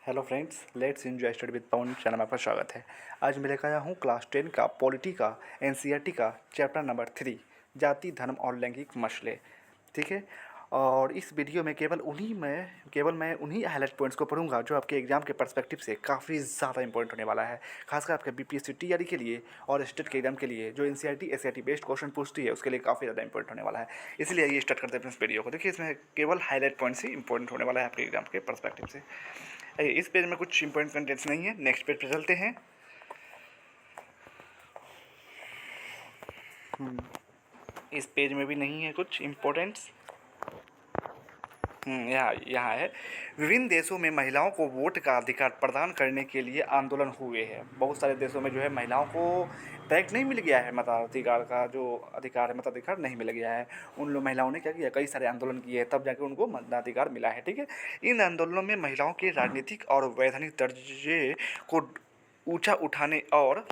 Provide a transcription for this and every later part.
Hello friends, let's enjoy study with Pawan channel में आपका स्वागत है। आज मैं लेकर आया हूँ क्लास 10 का पॉलिटी का एनसीईआरटी का चैप्टर नंबर 3 जाति धर्म और लैंगिक मसले। ठीक है। और इस वीडियो में केवल मैं उन्हीं हाईलाइट पॉइंट्स को पढ़ूंगा जो आपके एग्जाम के पर्सपेक्टिव से काफ़ी ज़्यादा इंपॉर्टेंट होने वाला है, खासकर आपके बीपीएससी टीआरई के लिए और स्टेट के एग्जाम के लिए जो एनसीईआरटी एससीईआरटी बेस्ड क्वेश्चन पूछती है उसके लिए काफ़ी ज़्यादा इंपॉर्टेंट होने वाला है। इसलिए ये स्टार्ट करते हैं इस वीडियो को। देखिए, इसमें केवल हाईलाइट पॉइंट्स ही इंपॉर्टेंट होने वाला है आपके एग्जाम के पर्सपेक्टिव से। इस पेज में कुछ इंपॉर्टेंट कंटेंट्स नहीं है। नेक्स्ट पेज पे चलते हैं। इस पेज में भी नहीं है कुछ इम्पोर्टेंट्स। यहाँ यहाँ है, विभिन्न देशों में महिलाओं को वोट का अधिकार प्रदान करने के लिए आंदोलन हुए हैं। बहुत सारे देशों में जो है महिलाओं को डायरेक्ट नहीं मिल गया है मताधिकार का जो अधिकार है, मताधिकार नहीं मिल गया है। उन लोग महिलाओं ने क्या किया, कई सारे आंदोलन किए हैं, तब जाके उनको मताधिकार मिला है। ठीक है। इन आंदोलनों में महिलाओं के राजनीतिक और वैधानिक दर्जे को ऊंचा उठाने और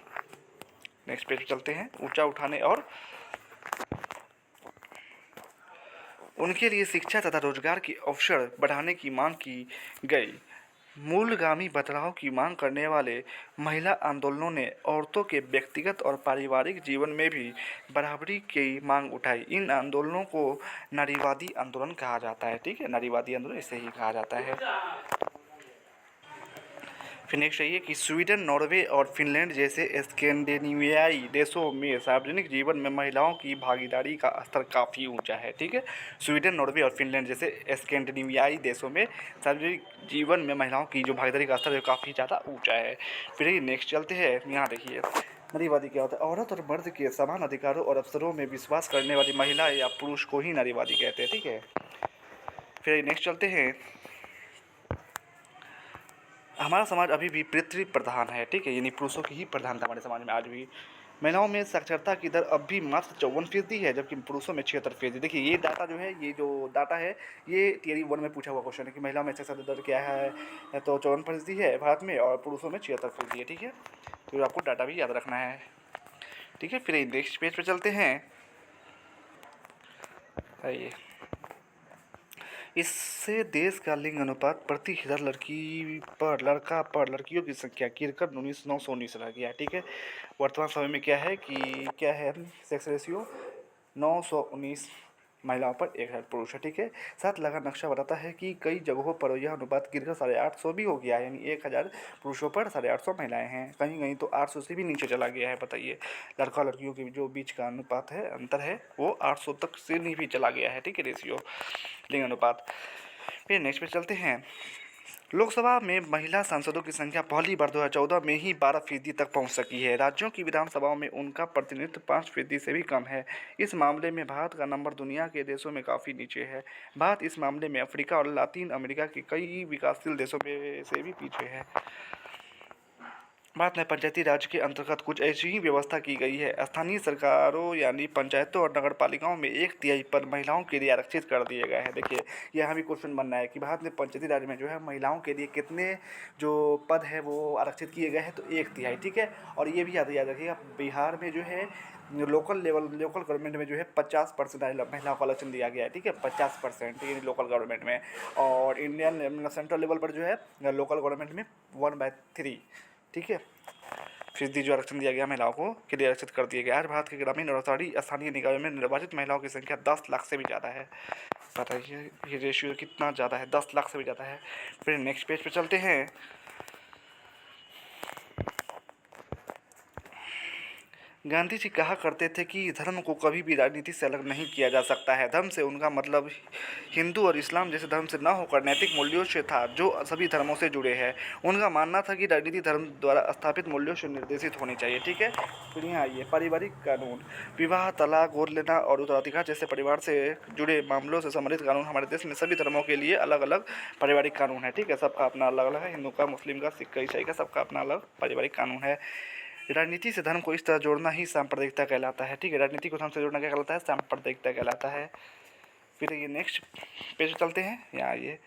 नेक्स्ट पेज चलते हैं, ऊंचा उठाने और उनके लिए शिक्षा तथा रोजगार के अवसर बढ़ाने की मांग की गई। मूलगामी बदलाव की मांग करने वाले महिला आंदोलनों ने औरतों के व्यक्तिगत और पारिवारिक जीवन में भी बराबरी की मांग उठाई। इन आंदोलनों को नारीवादी आंदोलन कहा जाता है। ठीक है, नारीवादी आंदोलन इसे ही कहा जाता है। फिर नेक्स्ट है कि स्वीडन, नॉर्वे और फिनलैंड जैसे स्कैंडिनेवियाई देशों में सार्वजनिक जीवन में महिलाओं की भागीदारी का स्तर काफ़ी ऊंचा है। ठीक है, स्वीडन, नॉर्वे और फिनलैंड जैसे स्कैंडिनेवियाई देशों में सार्वजनिक जीवन में महिलाओं की जो भागीदारी का स्तर है काफ़ी ज़्यादा ऊंचा है। फिर नेक्स्ट चलते हैं, यहाँ देखिए नारीवादी क्या होता है। औरत और मर्द के समान अधिकारों और अवसरों में विश्वास करने वाली महिला या पुरुष को ही नारीवादी कहते हैं। ठीक है। फिर नेक्स्ट चलते हैं, हमारा समाज अभी भी पितृ प्रधान है। ठीक है, यानी पुरुषों की ही प्रधानता हमारे समाज में आज भी। महिलाओं में साक्षरता की दर अब भी मात्र 54% है, जबकि पुरुषों में 76%। देखिए, ये डाटा जो है, ये जो डाटा है, ये थियरी 1 में पूछा हुआ क्वेश्चन है कि महिलाओं में साक्षरता दर क्या है, तो 54% है भारत में और पुरुषों में 76% है। ठीक है, तो आपको डाटा भी याद रखना है। ठीक है। फिर नेक्स्ट पेज पर चलते हैं। ये इससे देश का लिंग अनुपात प्रति 1000 लड़का पर लड़कियों की संख्या गिरकर 919 रह गया। ठीक है, वर्तमान समय में क्या है सेक्स रेशियो 919 महिलाओं पर 1000 पुरुष है। ठीक है। साथ लगा नक्शा बताता है कि कई जगहों पर यह अनुपात गिरकर 850 भी हो गया है, यानी 1000 पुरुषों पर 850 महिलाएं हैं। कहीं कहीं तो 800 से भी नीचे चला गया है। बताइए, लड़का लड़कियों के जो बीच का अनुपात है, अंतर है, वो 800 तक से नहीं भी चला गया है। ठीक है, रेशियो लिंग अनुपात। फिर नेक्स्ट पे चलते हैं, लोकसभा में महिला सांसदों की संख्या पहली बार 2014 में ही 12% तक पहुंच सकी है। राज्यों की विधानसभाओं में उनका प्रतिनिधित्व 5% से भी कम है। इस मामले में भारत का नंबर दुनिया के देशों में काफ़ी नीचे है। भारत इस मामले में अफ्रीका और लातिन अमेरिका के कई विकासशील देशों में से भी पीछे है। भारत में पंचायती राज के अंतर्गत कुछ ऐसी ही व्यवस्था की गई है। स्थानीय सरकारों यानी पंचायतों और नगर पालिकाओं में 1/3 पद महिलाओं के लिए आरक्षित कर दिए गए हैं। देखिए, यहाँ भी क्वेश्चन बनना है कि भारत में पंचायती राज में जो है महिलाओं के लिए कितने जो पद है वो आरक्षित किए गए हैं, तो 1/3। ठीक है। और ये भी याद रखिएगा, बिहार में जो है लोकल गवर्नमेंट में जो है 50% महिलाओं को आरक्षण दिया गया है। ठीक है, 50% यानी लोकल गवर्नमेंट में। और इंडियन सेंट्रल लेवल पर जो है लोकल गवर्नमेंट में 1/3। ठीक है, फीसदी जो आरक्षण दिया गया महिलाओं को के लिए आरक्षित कर दिया गया। आज भारत के ग्रामीण और शहरी स्थानीय निकायों में निर्वाचित महिलाओं की संख्या 10 लाख से भी ज़्यादा है। बताइए, ये रेशियो कितना ज़्यादा है, 10 लाख से भी ज़्यादा है। फिर नेक्स्ट पेज पे चलते हैं। गांधी जी कहा करते थे कि धर्म को कभी भी राजनीति से अलग नहीं किया जा सकता है। धर्म से उनका मतलब हिंदू और इस्लाम जैसे धर्म से न होकर नैतिक मूल्यों से था, जो सभी धर्मों से जुड़े हैं। उनका मानना था कि राजनीति धर्म द्वारा स्थापित मूल्यों से निर्देशित होनी चाहिए। ठीक है। फिर यहाँ आइए, पारिवारिक कानून, विवाह, तलाक, गोद लेना और उत्तराधिकार जैसे परिवार से जुड़े मामलों से संबंधित कानून हमारे देश में सभी धर्मों के लिए अलग अलग पारिवारिक कानून है। ठीक है, सबका अपना अलग अलग है, हिंदू का, मुस्लिम का, सिख का, ईसाई का, सबका अपना अलग पारिवारिक कानून है। राजनीति से धर्म को इस तरह जोड़ना ही सांप्रदायिकता कहलाता है। ठीक है, राजनीति को धर्म से जोड़ना क्या कहलाता है, सांप्रदायिकता कहलाता है। फिर ये नेक्स्ट पेज चलते हैं। यहाँ ये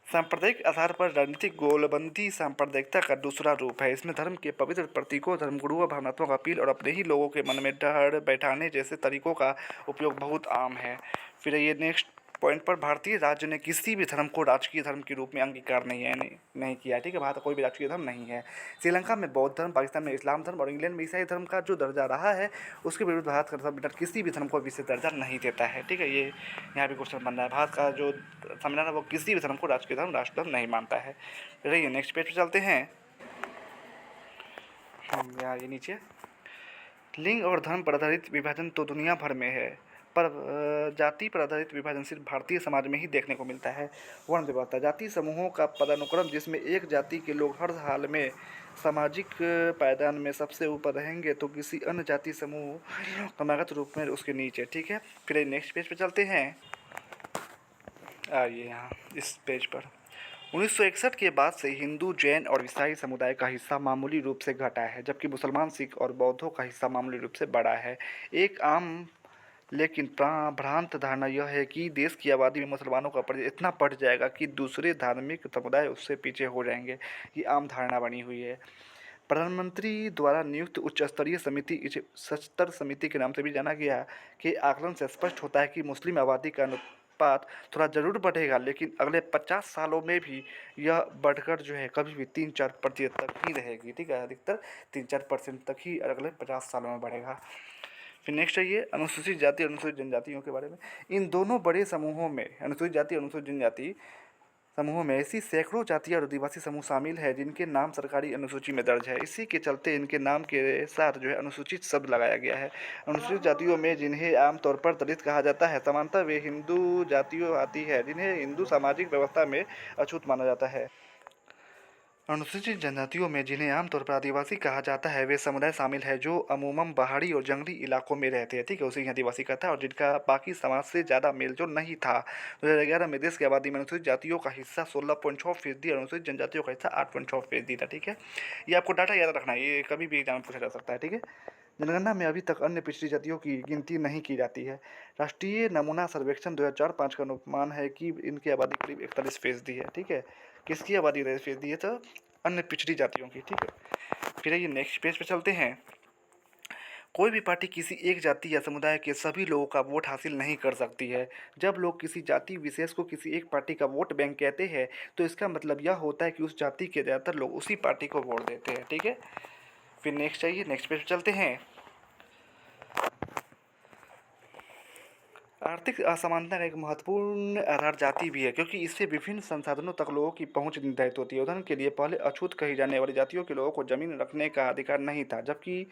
सांप्रदायिक आधार पर राजनीतिक गोलबंदी सांप्रदायिकता का दूसरा रूप है। इसमें धर्म के पवित्र प्रतीकों, धर्मगुरुओं, भावनात्मक अपील और अपने ही लोगों के मन में डर बैठाने जैसे तरीकों का उपयोग बहुत आम है। फिर ये नेक्स्ट पॉइंट पर भारतीय राज्य ने किसी भी धर्म को राजकीय धर्म के रूप में अंगीकार नहीं किया, ठीक है। भारत का कोई भी राजकीय धर्म नहीं है। श्रीलंका में बौद्ध धर्म, पाकिस्तान में इस्लाम धर्म और इंग्लैंड में ईसाई धर्म का जो दर्जा रहा है उसके विरुद्ध भारत का संविधान किसी भी धर्म को विशेष दर्जा नहीं देता है, ठीक है। ये यहाँ भी क्वेश्चन बन रहा है, भारत का जो संविधान है वो किसी भी धर्म को राजकीय धर्म, राष्ट्र धर्म नहीं मानता है। रहिए नेक्स्ट पेज पर चलते हैं। यहाँ ये नीचे लिंग और धर्म पर आधारित विभाजन तो दुनिया भर में है, पर जाति पर आधारित विभाजन सिर्फ भारतीय समाज में ही देखने को मिलता है। वर्ण व्यवस्था जाति समूहों का पदानुक्रम जिसमें एक जाति के लोग हर हाल में सामाजिक पायदान में सबसे ऊपर रहेंगे तो किसी अन्य जाति समूह क्रमागत रूप में उसके नीचे, ठीक है। फिर नेक्स्ट पेज पर चलते हैं। आइए यहाँ इस पेज पर 1961 के बाद से हिंदू, जैन और ईसाई समुदाय का हिस्सा मामूली रूप से घटा है, जबकि मुसलमान, सिख और बौद्धों का हिस्सा मामूली रूप से बढ़ा है। एक आम लेकिन भ्रांत धारणा यह है कि देश की आबादी में मुसलमानों का परिचय इतना बढ़ जाएगा कि दूसरे धार्मिक समुदाय उससे पीछे हो जाएंगे। ये आम धारणा बनी हुई है। प्रधानमंत्री द्वारा नियुक्त उच्च स्तरीय समिति, इसे सत्तर समिति के नाम से भी जाना गया, के आकलन से स्पष्ट होता है कि मुस्लिम आबादी का अनुपात थोड़ा ज़रूर बढ़ेगा, लेकिन अगले 50 सालों में भी यह बढ़कर जो है कभी भी 3-4% तक ही रहेगी, ठीक है। अधिकतर 3-4% तक ही अगले 50 सालों में बढ़ेगा। फिर नेक्स्ट है ये अनुसूचित जाति और अनुसूचित जनजातियों के बारे में। इन दोनों बड़े समूहों में अनुसूचित जाति और अनुसूचित जनजाति समूहों में ऐसी सैकड़ों जातीय और आदिवासी समूह शामिल है जिनके नाम सरकारी अनुसूची में दर्ज है। इसी के चलते इनके नाम के साथ जो है अनुसूचित शब्द लगाया गया है। अनुसूचित जातियों में जिन्हें आमतौर पर दलित कहा जाता है, सामान्यतः वे हिंदू जातियों आती है जिन्हें हिंदू सामाजिक व्यवस्था में अछूत माना जाता है। अनुसूचित जनजातियों में जिन्हें आमतौर पर आदिवासी कहा जाता है वे समुदाय शामिल है जो अमूमन पहाड़ी और जंगली इलाकों में रहते हैं, ठीक है। उसे आदिवासी कहता है और जिनका बाकी समाज से ज़्यादा मेलजोल नहीं था। 2011 में देश की आबादी में अनुसूचित जातियों का हिस्सा 16.6% और अनुसूचित जनजातियों का हिस्सा 8.6% था, ठीक है। ये आपको डाटा याद रखना है, ये कभी भी एग्जाम में पूछा जा सकता है, ठीक है। जनगणना में अभी तक अन्य पिछड़ी जातियों की गिनती नहीं की जाती है। राष्ट्रीय नमूना सर्वेक्षण 2004-5 का अनुमान है कि इनकी आबादी करीब 41% है, ठीक है। किसकी आबादी 41% है? तो अन्य पिछड़ी जातियों की, ठीक है। फिर ये नेक्स्ट पेज पे चलते हैं। कोई भी पार्टी किसी एक जाति या समुदाय के सभी लोगों का वोट हासिल नहीं कर सकती है। जब लोग किसी जाति विशेष को किसी एक पार्टी का वोट बैंक कहते हैं तो इसका मतलब यह होता है कि उस जाति के ज़्यादातर लोग उसी पार्टी को वोट देते हैं, ठीक है। फिर नेक्स्ट चाहिए, नेक्स्ट पेज पे चलते हैं। आर्थिक असमानता का एक महत्वपूर्ण आधार जाति भी है, क्योंकि इससे विभिन्न संसाधनों तक लोगों की पहुंच निर्धारित होती है। उदाहरण के लिए पहले अछूत कही जाने वाली जातियों के लोगों को जमीन रखने का अधिकार नहीं था, जबकि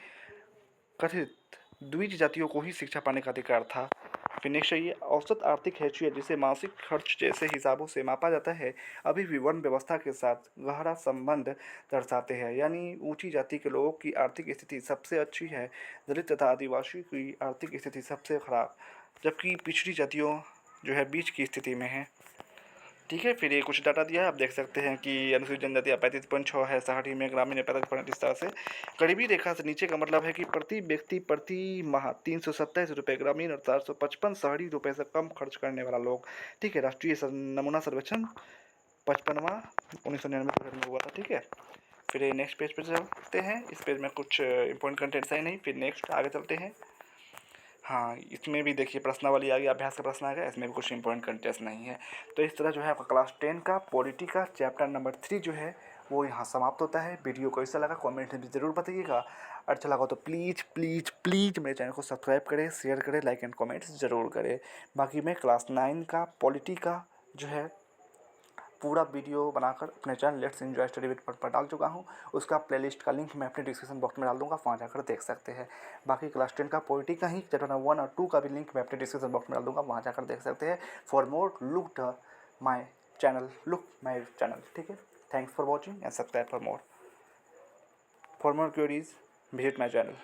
कथित द्विज जातियों को ही शिक्षा पाने का अधिकार था। फिर नेक्स्ट ये औसत आर्थिक हैसियत जिसे मासिक खर्च जैसे हिसाबों से मापा जाता है अभी भी वर्ण व्यवस्था के साथ गहरा संबंध दर्शाते हैं। यानी ऊंची जाति के लोगों की आर्थिक स्थिति सबसे अच्छी है, दलित तथा आदिवासी की आर्थिक स्थिति सबसे खराब, जबकि पिछड़ी जातियों जो है बीच की स्थिति में है, ठीक है। फिर ये कुछ डाटा दिया है, आप देख सकते हैं कि अनुसूचित जनजाति 35.6 है, शहरी में, ग्रामीण में 45%। इस तरह से गरीबी रेखा से नीचे का मतलब है कि प्रति व्यक्ति प्रति माह 327 रुपये ग्रामीण और 455 शहरी रुपये से कम खर्च करने वाला लोग, ठीक है। राष्ट्रीय नमूना सर्वेक्षण 55वां 1999 में हुआ था, ठीक है। फिर नेक्स्ट पेज पर चलते हैं। इस पेज में कुछ इंपॉर्टेंट कंटेंट्स है नहीं। फिर नेक्स्ट आगे चलते हैं। हाँ, इसमें भी देखिए प्रश्नावली आ गई, अभ्यास का प्रश्न आ गया, इसमें भी कुछ इंपॉर्टेंट कंटेंट्स नहीं है। तो इस तरह जो है आपका क्लास 10 का पॉलिटी का चैप्टर नंबर 3 जो है वो यहाँ समाप्त होता है। वीडियो को कैसा लगा कमेंट में ज़रूर बताइएगा। अच्छा लगा तो प्लीज़ प्लीज़ प्लीज़ मेरे चैनल को सब्सक्राइब करें, शेयर करें, लाइक एंड कमेंट्स ज़रूर करें। बाकी मैं क्लास 9 का पॉलिटी का जो है पूरा वीडियो बनाकर अपने channel let's enjoy study with पर डाल चुका हूँ। उसका प्लेलिस्ट का लिंक मैं अपने डिस्क्रिप्शन बॉक्स में डाल दूँगा, वहाँ जाकर देख सकते हैं। बाकी क्लास 10 का पॉलिटी का ही चैप्टर नंबर 1 और 2 का भी लिंक मैं अपने डिस्क्रिप्शन बॉक्स में डाल दूँगा, वहाँ जाकर देख सकते हैं। For more look my channel, ठीक है। Thanks for watching and subscribe for more queries visit my channel.